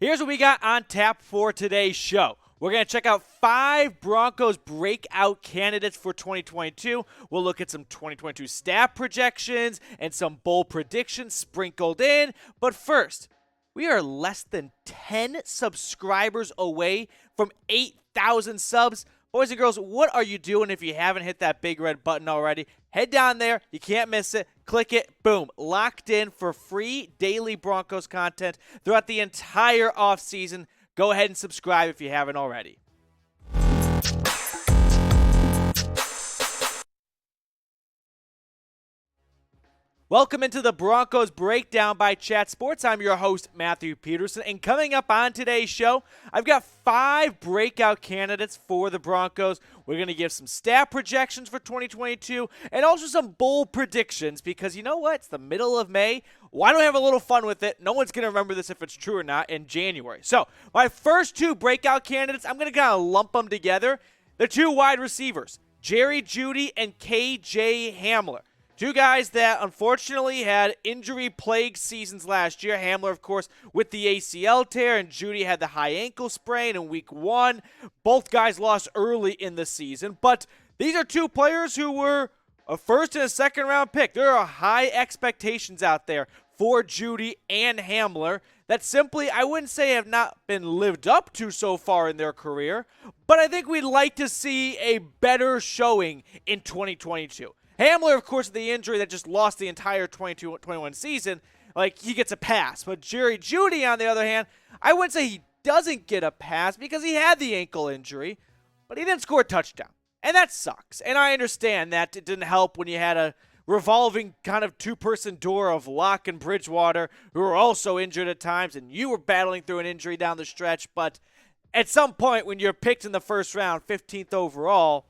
Here's what we got on tap for today's show. We're going to check out 5 Broncos breakout candidates for 2022. We'll look at some 2022 stat projections and some bold predictions sprinkled in. But first, we are less than 10 subscribers away from 8,000 subs. Boys and girls, what are you doing if you haven't hit that big red button already? Head down there. You can't miss it. Click it. Boom. Locked in for free daily Broncos content throughout the entire offseason. Go ahead and subscribe if you haven't already. Welcome into the Broncos Breakdown by Chat Sports. I'm your host, Matthew Peterson, and coming up on today's show, I've got 5 breakout candidates for the Broncos. We're going to give some stat projections for 2022 and also some bold predictions because you know what? It's the middle of May. Why don't we have a little fun with it? No one's going to remember this if it's true or not in January. So my first 2 breakout candidates, I'm going to kind of lump them together. They're 2 wide receivers, Jeudy and KJ Hamler. 2 guys that unfortunately had injury-plagued seasons last year. Hamler, of course, with the ACL tear, and Jeudy had the high ankle sprain in week 1. Both guys lost early in the season, but these are 2 players who were a first and a second round pick. There are high expectations out there for Jeudy and Hamler that simply, I wouldn't say have not been lived up to so far in their career, but I think we'd like to see a better showing in 2022. Hamler, of course, the injury that just lost the entire 22-21 season, he gets a pass. But Jeudy, on the other hand, I wouldn't say he doesn't get a pass because he had the ankle injury, but he didn't score a touchdown. And that sucks. And I understand that it didn't help when you had a revolving kind of 2-person door of Locke and Bridgewater, who were also injured at times, and you were battling through an injury down the stretch. But at some point, when you're picked in the first round, 15th overall,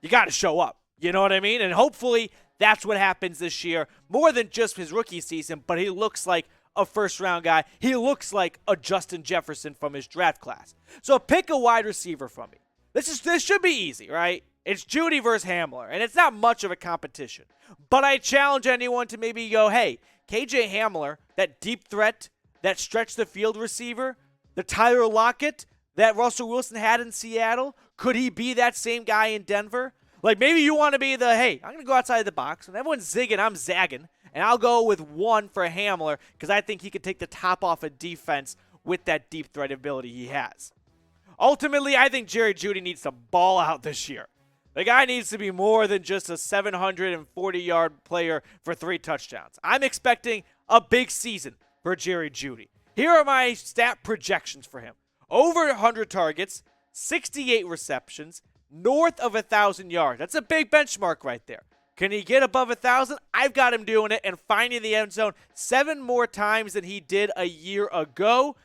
you got to show up. You know what I mean? And hopefully that's what happens this year. More than just his rookie season, but he looks like a first-round guy. He looks like a Justin Jefferson from his draft class. So pick a wide receiver from me. This should be easy, right? It's Jeudy versus Hamler, and it's not much of a competition. But I challenge anyone to maybe go, hey, KJ Hamler, that deep threat, that stretch-the-field receiver, the Tyler Lockett that Russell Wilson had in Seattle, could he be that same guy in Denver? Maybe you want to be hey, I'm going to go outside the box. When everyone's zigging, I'm zagging. And I'll go with 1 for Hamler because I think he could take the top off of defense with that deep threat ability he has. Ultimately, I think Jeudy needs to ball out this year. The guy needs to be more than just a 740-yard player for 3 touchdowns. I'm expecting a big season for Jeudy. Here are my stat projections for him. Over 100 targets, 68 receptions, north of 1,000 yards. That's a big benchmark right there. Can he get above 1,000? I've got him doing it and finding the end zone 7 more times than he did a year ago.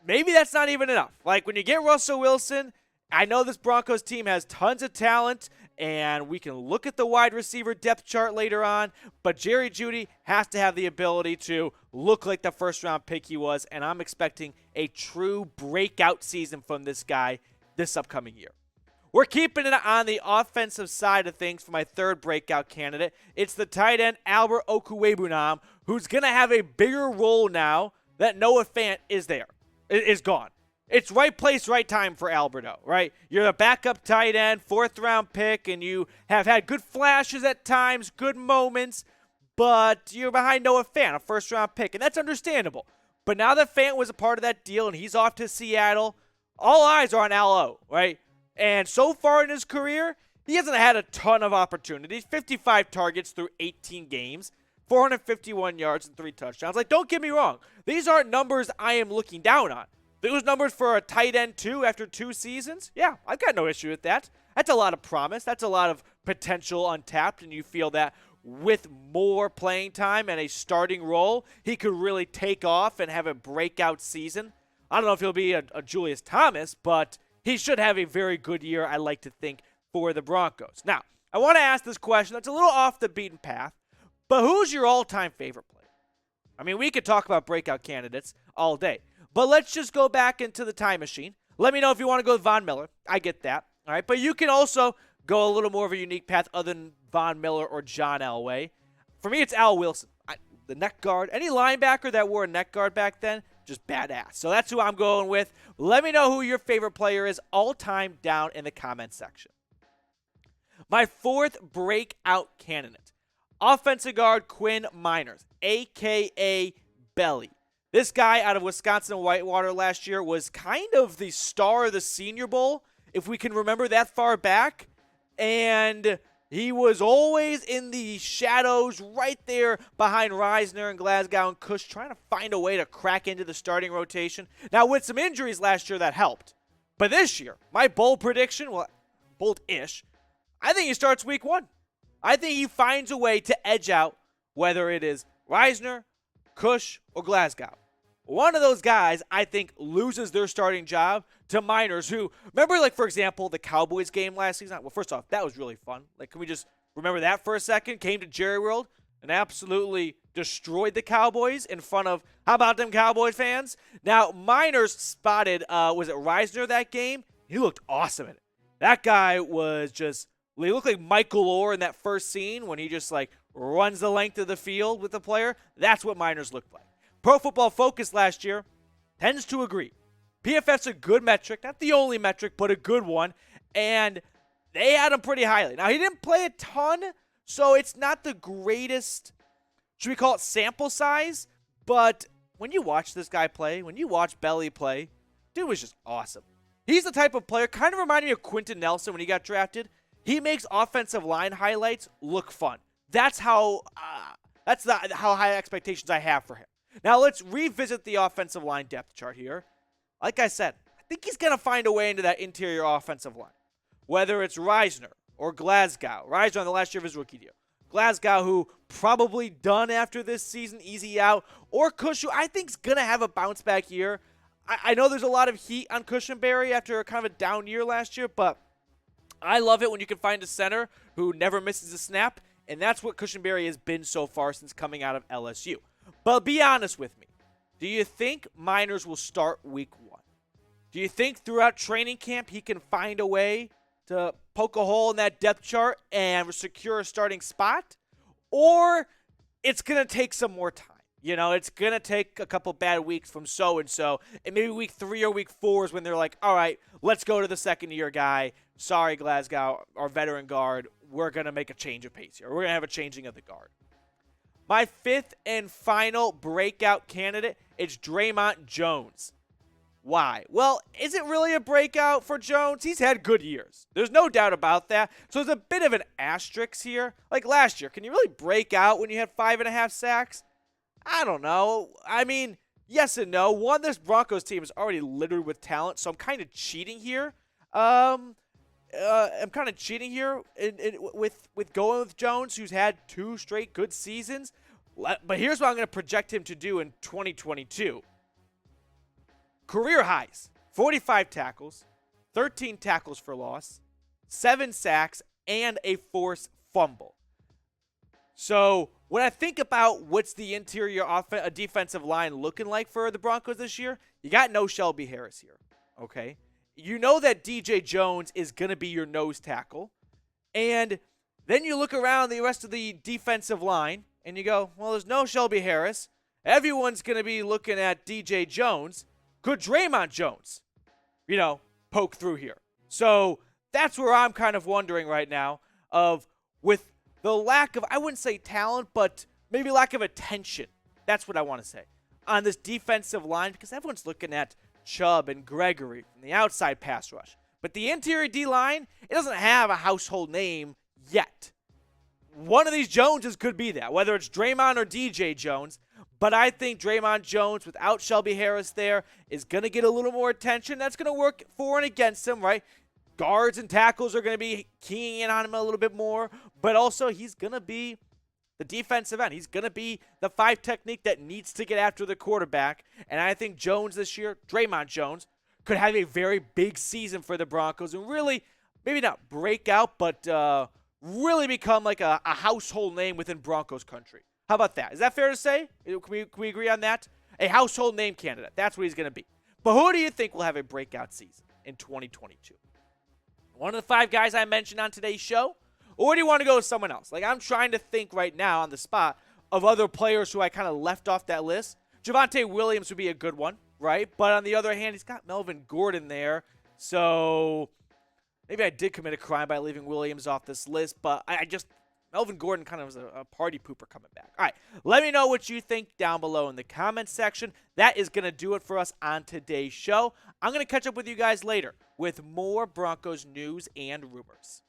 Maybe that's not even enough. When you get Russell Wilson, I know this Broncos team has tons of talent, and we can look at the wide receiver depth chart later on, but Jeudy has to have the ability to look like the first-round pick he was, and I'm expecting a true breakout season from this guy this upcoming year. We're keeping it on the offensive side of things for my 3rd breakout candidate. It's the tight end Albert Okwuegbunam, who's going to have a bigger role now that Noah Fant is gone. It's right place, right time for Alberto, right? You're a backup tight end, 4th-round pick, and you have had good flashes at times, good moments, but you're behind Noah Fant, a 1st-round pick, and that's understandable. But now that Fant was a part of that deal and he's off to Seattle, all eyes are on Al-O, right? And so far in his career, he hasn't had a ton of opportunities. 55 targets through 18 games, 451 yards and 3 touchdowns. Don't get me wrong. These aren't numbers I am looking down on. Those numbers for a tight end 2 after 2 seasons, yeah, I've got no issue with that. That's a lot of promise. That's a lot of potential untapped, and you feel that with more playing time and a starting role, he could really take off and have a breakout season. I don't know if he'll be a Julius Thomas, but he should have a very good year, I like to think, for the Broncos. Now, I want to ask this question that's a little off the beaten path, but who's your all-time favorite player? I mean, we could talk about breakout candidates all day, but let's just go back into the time machine. Let me know if you want to go with Von Miller. I get that, all right? But you can also go a little more of a unique path other than Von Miller or John Elway. For me, it's Al Wilson. The neck guard. Any linebacker that wore a neck guard back then, just badass. So that's who I'm going with. Let me know who your favorite player is all time down in the comment section. My fourth breakout candidate, offensive guard Quinn Meinerz, a.k.a. Belly. This guy out of Wisconsin and Whitewater last year was kind of the star of the Senior Bowl, if we can remember that far back. And he was always in the shadows right there behind Reisner and Glasgow and Cush, trying to find a way to crack into the starting rotation. Now, with some injuries last year, that helped. But this year, my bold prediction, well, bold-ish, I think he starts week 1. I think he finds a way to edge out whether it is Reisner, Cush, or Glasgow. One of those guys, I think, loses their starting job to Meinerz, who, remember, like, for example, the Cowboys game last season? Well, first off, that was really fun. Like, can we just remember that for a second? Came to Jerry World and absolutely destroyed the Cowboys in front of, how about them Cowboys fans? Now, Meinerz spotted, was it Reisner that game? He looked awesome in it. That guy was just, he looked like Michael Orr in that first scene when he just, like, runs the length of the field with the player. That's what Meinerz looked like. Pro Football Focus last year tends to agree. PFF's a good metric, not the only metric, but a good one, and they had him pretty highly. Now, he didn't play a ton, so it's not the greatest, should we call it sample size, but when you watch this guy play, when you watch Belly play, dude was just awesome. He's the type of player, kind of reminded me of Quentin Nelson when he got drafted. He makes offensive line highlights look fun. That's how high expectations I have for him. Now, let's revisit the offensive line depth chart here. Like I said, I think he's going to find a way into that interior offensive line. Whether it's Reisner or Glasgow. Reisner on the last year of his rookie deal. Glasgow, who probably done after this season, easy out. Or Cush, who I think is going to have a bounce back year. I know there's a lot of heat on Cushenberry after kind of a down year last year, but I love it when you can find a center who never misses a snap, and that's what Cushenberry has been so far since coming out of LSU. But be honest with me. Do you think Meinerz will start week 1? Do you think throughout training camp he can find a way to poke a hole in that depth chart and secure a starting spot? Or it's going to take some more time? You know, it's going to take a couple bad weeks from so-and-so, and maybe week 3 or week 4 is when they're like, all right, let's go to the second-year guy. Sorry, Glasgow, our veteran guard. We're going to make a change of pace here. We're going to have a changing of the guard. My fifth and final breakout candidate is Dre'Mont Jones. Why? Well, is it really a breakout for Jones? He's had good years. There's no doubt about that. So there's a bit of an asterisk here. Like last year, can you really break out when you had 5.5 sacks? I don't know. I mean, yes and no. One, this Broncos team is already littered with talent, so I'm kind of cheating here. I'm kind of cheating here with going with Jones, who's had 2 straight good seasons. But here's what I'm going to project him to do in 2022. Career highs, 45 tackles, 13 tackles for loss, 7 sacks, and a forced fumble. So when I think about what's the interior defensive line looking like for the Broncos this year, you got no Shelby Harris here, okay? You know that DJ Jones is going to be your nose tackle. And then you look around the rest of the defensive line, and you go, well, there's no Shelby Harris. Everyone's going to be looking at DJ Jones. Could Dre'Mont Jones, poke through here? So that's where I'm kind of wondering right now of with the lack of, I wouldn't say talent, but maybe lack of attention. That's what I want to say on this defensive line, because everyone's looking at Chubb and Gregory from the outside pass rush. But the interior D-line, it doesn't have a household name yet. One of these Joneses could be that, whether it's Dre'Mont or DJ Jones. But I think Dre'Mont Jones, without Shelby Harris there, is going to get a little more attention. That's going to work for and against him, right? Guards and tackles are going to be keying in on him a little bit more. But also, he's going to be the defensive end. He's going to be the 5 technique that needs to get after the quarterback. And I think Jones this year, Dre'Mont Jones, could have a very big season for the Broncos and really, maybe not break out, but really become like a household name within Broncos country. How about that? Is that fair to say? Can we agree on that? A household name candidate. That's what he's going to be. But who do you think will have a breakout season in 2022? One of the 5 guys I mentioned on today's show? Or do you want to go with someone else? Like, I'm trying to think right now on the spot of other players who I kind of left off that list Javonte Williams would be a good one, right? But on the other hand, he's got Melvin Gordon there. So maybe I did commit a crime by leaving Williams off this list, but Melvin Gordon kind of was a party pooper coming back. All right, let me know what you think down below in the comments section. That is going to do it for us on today's show. I'm going to catch up with you guys later with more Broncos news and rumors.